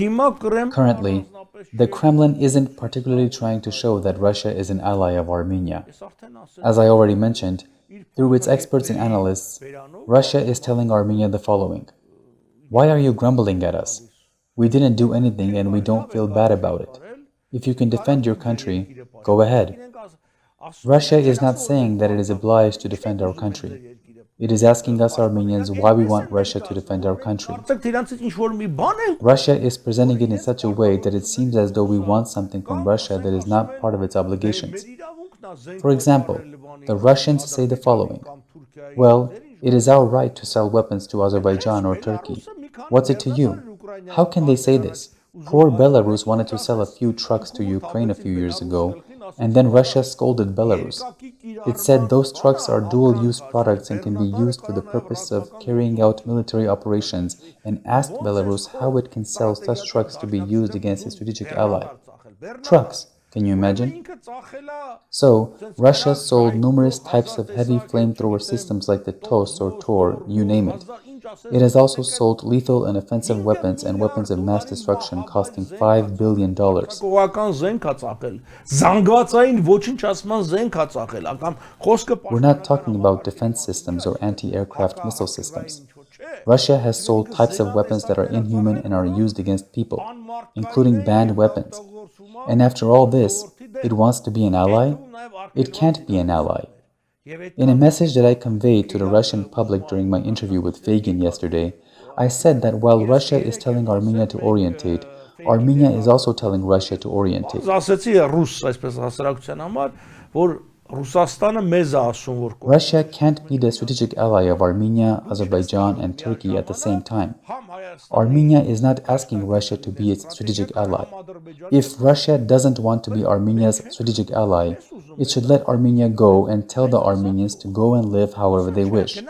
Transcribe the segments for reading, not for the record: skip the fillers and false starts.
Currently, the Kremlin isn't particularly trying to show that Russia is an ally of Armenia. As I already mentioned, through its experts and analysts, Russia is telling Armenia the following: "Why are you grumbling at us? We didn't do anything and we don't feel bad about it. If you can defend your country, go ahead." Russia is not saying that it is obliged to defend our country. It is asking us Armenians why we want Russia to defend our country. Russia is presenting it in such a way that it seems as though we want something from Russia that is not part of its obligations. For example, the Russians say the following: "Well, it is our right to sell weapons to Azerbaijan or Turkey. What's it to you?" How can they say this? Poor Belarus wanted to sell a few trucks to Ukraine a few years ago, and then Russia scolded Belarus. It said those trucks are dual-use products and can be used for the purpose of carrying out military operations, and asked Belarus how it can sell such trucks to be used against a strategic ally. Trucks, can you imagine? So, Russia sold numerous types of heavy flamethrower systems like the TOS or TOR, you name it. It has also sold lethal and offensive weapons and weapons of mass destruction costing $5 billion. We're not talking about defense systems or anti-aircraft missile systems. Russia has sold types of weapons that are inhuman and are used against people, including banned weapons. And after all this, it wants to be an ally? It can't be an ally. In a message that I conveyed to the Russian public during my interview with Fagin yesterday, I said that while Russia is telling Armenia to orientate, Armenia is also telling Russia to orientate. Russia can't be the strategic ally of Armenia, Azerbaijan, and Turkey at the same time. Armenia is not asking Russia to be its strategic ally. If Russia doesn't want to be Armenia's strategic ally, it should let Armenia go and tell the Armenians to go and live however they wish.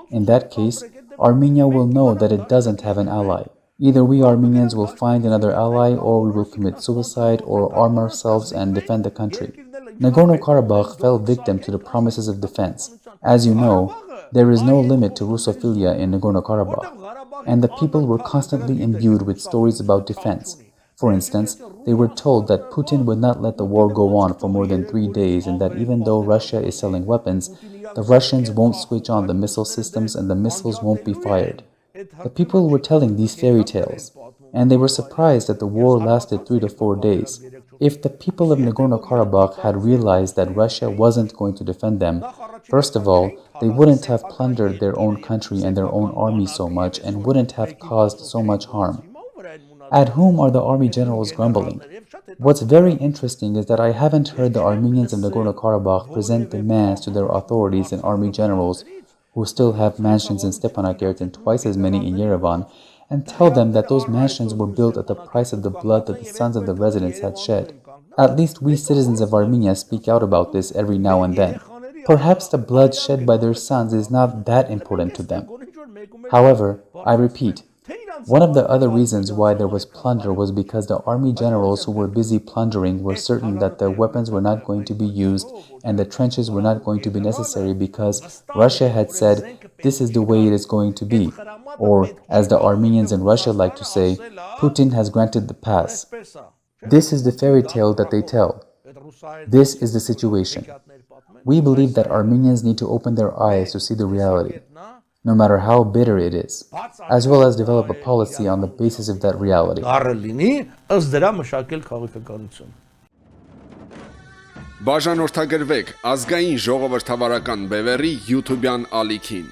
In that case, Armenia will know that it doesn't have an ally. Either we Armenians will find another ally, or we will commit suicide or arm ourselves and defend the country. Nagorno-Karabakh fell victim to the promises of defense. As you know, there is no limit to Russophilia in Nagorno-Karabakh, and the people were constantly imbued with stories about defense. For instance, they were told that Putin would not let the war go on for more than 3 days, and that even though Russia is selling weapons, the Russians won't switch on the missile systems and the missiles won't be fired. The people were telling these fairy tales, and they were surprised that the war lasted 3 to 4 days. If the people of Nagorno-Karabakh had realized that Russia wasn't going to defend them, first of all, they wouldn't have plundered their own country and their own army so much and wouldn't have caused so much harm. At whom are the army generals grumbling? What's very interesting is that I haven't heard the Armenians of Nagorno-Karabakh present demands to their authorities and army generals, who still have mansions in Stepanakert and twice as many in Yerevan, and tell them that those mansions were built at the price of the blood that the sons of the residents had shed. At least we citizens of Armenia speak out about this every now and then. Perhaps the blood shed by their sons is not that important to them. However, I repeat, one of the other reasons why there was plunder was because the army generals who were busy plundering were certain that the weapons were not going to be used and the trenches were not going to be necessary because Russia had said, "This is the way it is going to be." Or, as the Armenians in Russia like to say, Putin has granted the pass. This is the fairy tale that they tell. This is the situation. We believe that Armenians need to open their eyes to see the reality, no matter how bitter it is, as well as develop a policy on the basis of that reality. Բաժանորդագրվեք ազգային ժողովրդավարական բևեռի YouTube-յան ալիքին։